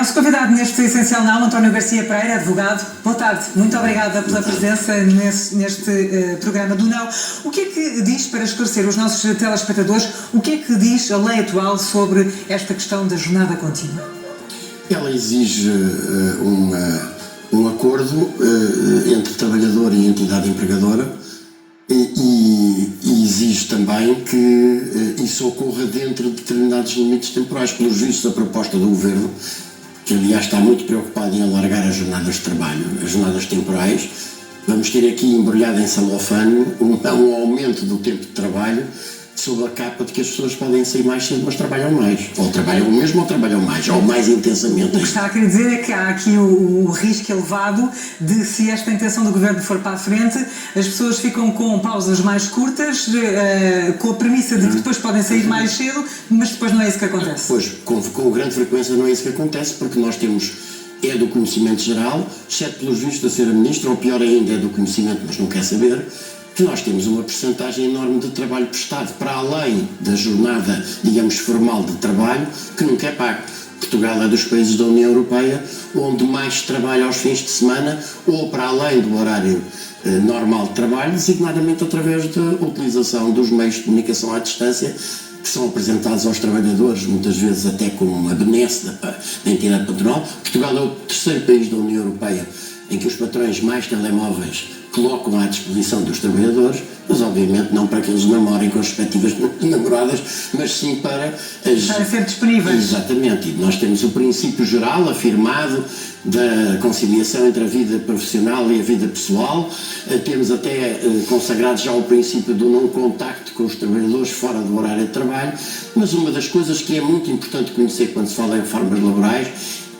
Nosso convidado neste Essencial Now, António Garcia Pereira, advogado. Boa tarde, muito obrigada pela presença neste programa do Now. O que é que diz, para esclarecer os nossos telespectadores, o que é que diz a lei atual sobre esta questão da jornada contínua? Ela exige um acordo entre trabalhador e entidade empregadora e exige também que isso ocorra dentro de determinados limites temporais. Pelos vistos, a proposta do Governo, que aliás está muito preocupado em alargar as jornadas de trabalho, as jornadas temporais, vamos ter aqui embrulhado em celofane um aumento do tempo de trabalho sob a capa de que as pessoas podem sair mais cedo, mas trabalham mais. Ou trabalham o mesmo ou trabalham mais, ou mais intensamente. O que está a querer dizer é que há aqui o risco elevado de, se esta intenção do Governo for para a frente, as pessoas ficam com pausas mais curtas, com a premissa de que depois podem sair mais cedo, mas depois não é isso que acontece. Pois, com grande frequência não é isso que acontece, porque nós temos, é do conhecimento geral, exceto pelos vistos da Sra. Ministra, ou pior ainda, é do conhecimento, mas não quer saber, que nós temos uma percentagem enorme de trabalho prestado para além da jornada, digamos, formal de trabalho, que nunca é pago. Portugal é dos países da União Europeia onde mais trabalha aos fins de semana ou para além do horário normal de trabalho, designadamente através da utilização dos meios de comunicação à distância que são apresentados aos trabalhadores, muitas vezes até como uma benesse da entidade patronal. Portugal é o terceiro país da União Europeia em que os patrões mais telemóveis colocam à disposição dos trabalhadores, mas obviamente não para que eles namorem com as respectivas namoradas, mas sim para ser disponíveis. Exatamente, e nós temos o princípio geral afirmado da conciliação entre a vida profissional e a vida pessoal, temos até consagrado já o princípio do não contacto com os trabalhadores fora do horário de trabalho, mas uma das coisas que é muito importante conhecer quando se fala em reformas laborais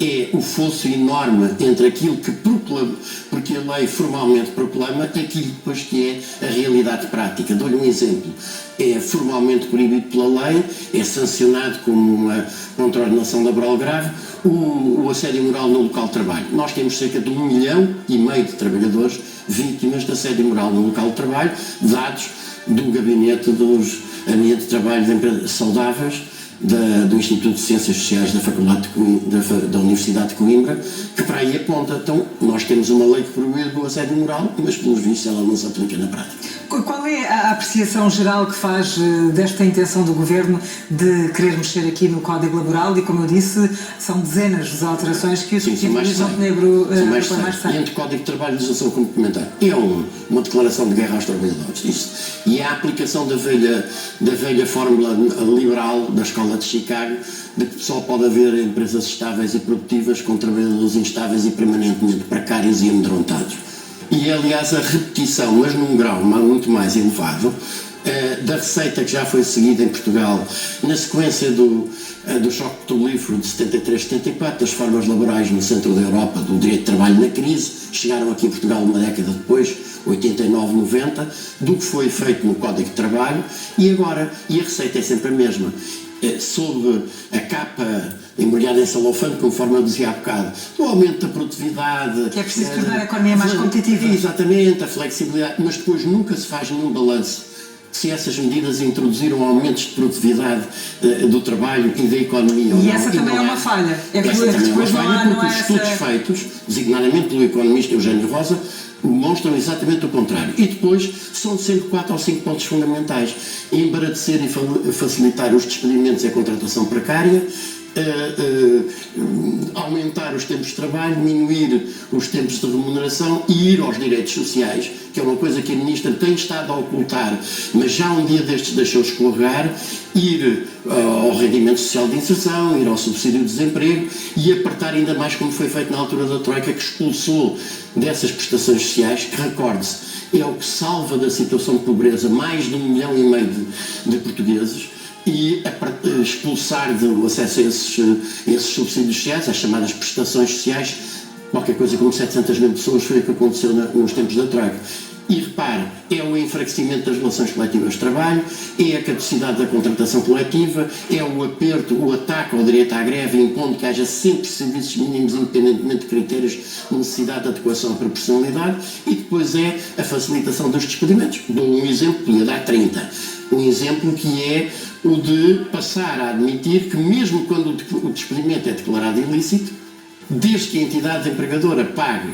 é o fosso enorme entre aquilo que proclama, porque a lei formalmente proclama, e aquilo depois que é a realidade prática. Dou-lhe um exemplo. É formalmente proibido pela lei, é sancionado como uma contraordenação laboral grave, o assédio moral no local de trabalho. Nós temos cerca de 1,5 milhão de trabalhadores vítimas de assédio moral no local de trabalho, dados do gabinete dos ambientes de trabalho saudáveis do Instituto de Ciências Sociais da Universidade de Coimbra, que para aí aponta. Então, nós temos uma lei que proíbe o assédio moral, mas pelos vistos ela não se aplica na prática. Qual é a apreciação geral que faz desta intenção do Governo de querer mexer aqui no Código Laboral? E, como eu disse, são dezenas de alterações que o Horizonte Negro são mais de 100. Entre Código de Trabalho e legislação complementar. É uma declaração de guerra aos trabalhadores. Isso. E é a aplicação da velha fórmula liberal da Escola de Chicago, de que só pode haver empresas estáveis e produtivas com trabalhadores instáveis e permanentemente precários e amedrontados. E é, aliás, a repetição, mas num grau muito mais elevado, da receita que já foi seguida em Portugal na sequência do choque petrolífero de 73-74, das reformas laborais no centro da Europa, do direito de trabalho na crise, chegaram aqui em Portugal uma década depois, 89-90, do que foi feito no Código de Trabalho, e agora, e a receita é sempre a mesma, sob a capa embrulhada em celofane, conforme eu dizia há bocado, o aumento da produtividade, que é preciso tornar a economia mais competitiva. Exatamente, a flexibilidade, mas depois nunca se faz nenhum balanço se essas medidas introduziram aumentos de produtividade do trabalho e da economia. E essa também é uma falha. Essa também é uma falha, porque os estudos feitos, designadamente pelo economista Eugênio Rosa, mostram exatamente o contrário. E depois são sempre 4 ou 5 pontos fundamentais. Embaraçar e facilitar os despedimentos e a contratação precária, aumentar os tempos de trabalho, diminuir os tempos de remuneração e ir aos direitos sociais, que é uma coisa que a Ministra tem estado a ocultar, mas já um dia destes deixou escorregar, ir ao rendimento social de inserção, ir ao subsídio de desemprego e apertar ainda mais, como foi feito na altura da Troika, que expulsou dessas prestações sociais, que, recorde-se, é o que salva da situação de pobreza mais de 1,5 milhão de portugueses, e expulsar do acesso a esses subsídios sociais, as chamadas prestações sociais, qualquer coisa como 700 mil pessoas foi o que aconteceu nos tempos da Troika. E repare, é o enfraquecimento das relações coletivas de trabalho, é a caducidade da contratação coletiva, é o aperto, o ataque ao direito à greve, impondo que haja sempre serviços mínimos independentemente de critérios de necessidade, de adequação e proporcionalidade, e depois é a facilitação dos despedimentos. Dou um exemplo, podia dar 30. Um exemplo que é o de passar a admitir que mesmo quando o despedimento é declarado ilícito, desde que a entidade empregadora pague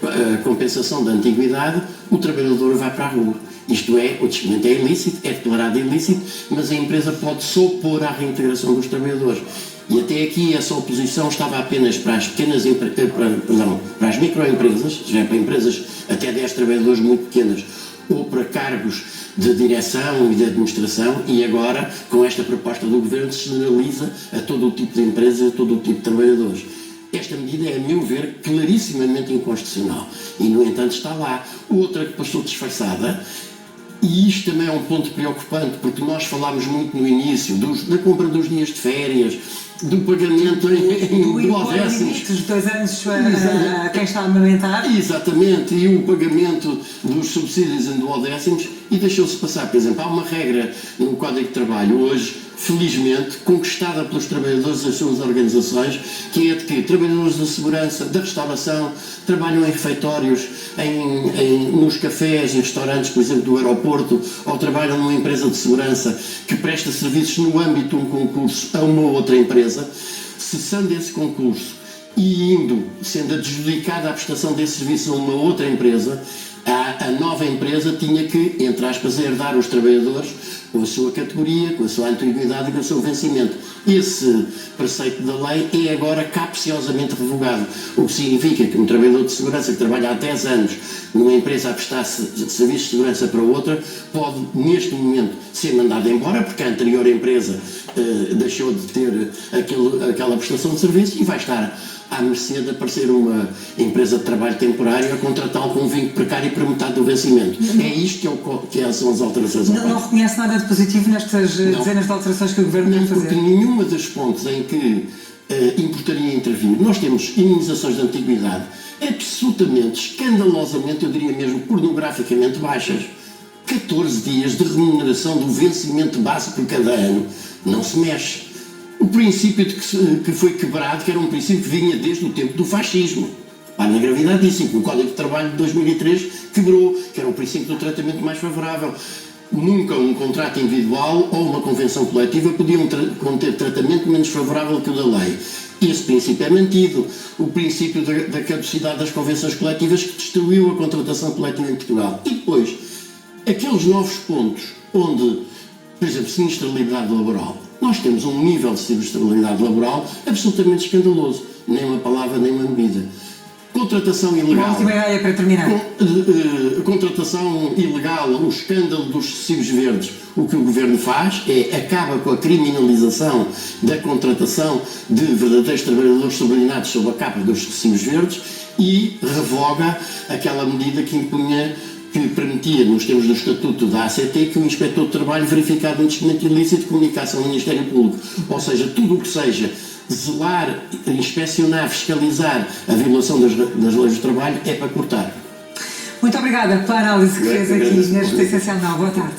a compensação da antiguidade, o trabalhador vai para a rua. Isto é, o despedimento é ilícito, é declarado ilícito, mas a empresa pode se opor à reintegração dos trabalhadores. E até aqui essa oposição estava apenas para as para as microempresas, já é para empresas até 10 trabalhadores muito pequenas, ou para cargos de direção e de administração, e agora, com esta proposta do Governo, se generaliza a todo o tipo de empresas, a todo o tipo de trabalhadores. Esta medida é, a meu ver, clarissimamente inconstitucional e, no entanto, está lá. Outra que passou disfarçada, e isto também é um ponto preocupante, porque nós falámos muito no início da compra dos dias de férias, do pagamento em duodécimos. Dos 2 anos a quem está a amamentar. Exatamente, e o pagamento dos subsídios em duodécimos, e deixou-se passar, por exemplo, há uma regra no Código de Trabalho hoje, felizmente, conquistada pelos trabalhadores e as suas organizações, que é de que trabalhadores da segurança, da restauração, trabalham em refeitórios, nos cafés e restaurantes, por exemplo, do aeroporto, ou trabalham numa empresa de segurança que presta serviços no âmbito de um concurso a uma outra empresa, cessando esse concurso e sendo adjudicada a prestação desse serviço a uma outra empresa, a nova empresa tinha que, entre aspas, herdar os trabalhadores com a sua categoria, com a sua antiguidade e com o seu vencimento. Esse preceito da lei é agora capciosamente revogado, o que significa que um trabalhador de segurança que trabalha há 10 anos numa empresa a prestar serviços de segurança para outra pode, neste momento, ser mandado embora porque a anterior empresa deixou de ter aquela prestação de serviço e vai estar à mercê de aparecer uma empresa de trabalho temporário a contratá-lo com um vínculo precário para metade do vencimento. É isto que são as alterações. Não reconhece nada de positivo nestas dezenas de alterações que o Governo tem a fazer? Porque nenhuma das pontes em que importaria intervir, nós temos imunizações de antiguidade absolutamente, escandalosamente, eu diria mesmo pornograficamente baixas. 14 dias de remuneração do vencimento base por cada ano. Não se mexe. O princípio que foi quebrado, que era um princípio que vinha desde o tempo do fascismo. Na gravidade disso, que o Código de Trabalho de 2003 quebrou, que era o princípio do tratamento mais favorável. Nunca um contrato individual ou uma convenção coletiva podiam conter tratamento menos favorável que o da lei. Esse princípio é mantido. O princípio da caducidade das convenções coletivas que destruiu a contratação coletiva em Portugal. E depois, aqueles novos pontos onde, por exemplo, sinistralidade laboral. Nós temos um nível de sinistralidade laboral absolutamente escandaloso. Nem uma palavra, nem uma medida. Contratação ilegal. Uma última ideia para terminar. Contratação ilegal, o escândalo dos recibos verdes. O que o Governo faz é acaba com a criminalização da contratação de verdadeiros trabalhadores subordinados sob a capa dos recibos verdes e revoga aquela medida que permitia, nos termos do Estatuto da ACT, que o Inspetor de Trabalho verificasse um despedimento ilícito comunicasse ao Ministério Público. Ou seja, tudo o que seja zelar, inspecionar, fiscalizar a violação das leis do trabalho é para cortar. Muito obrigada pela análise que fez aqui neste Essencial Now. Boa tarde.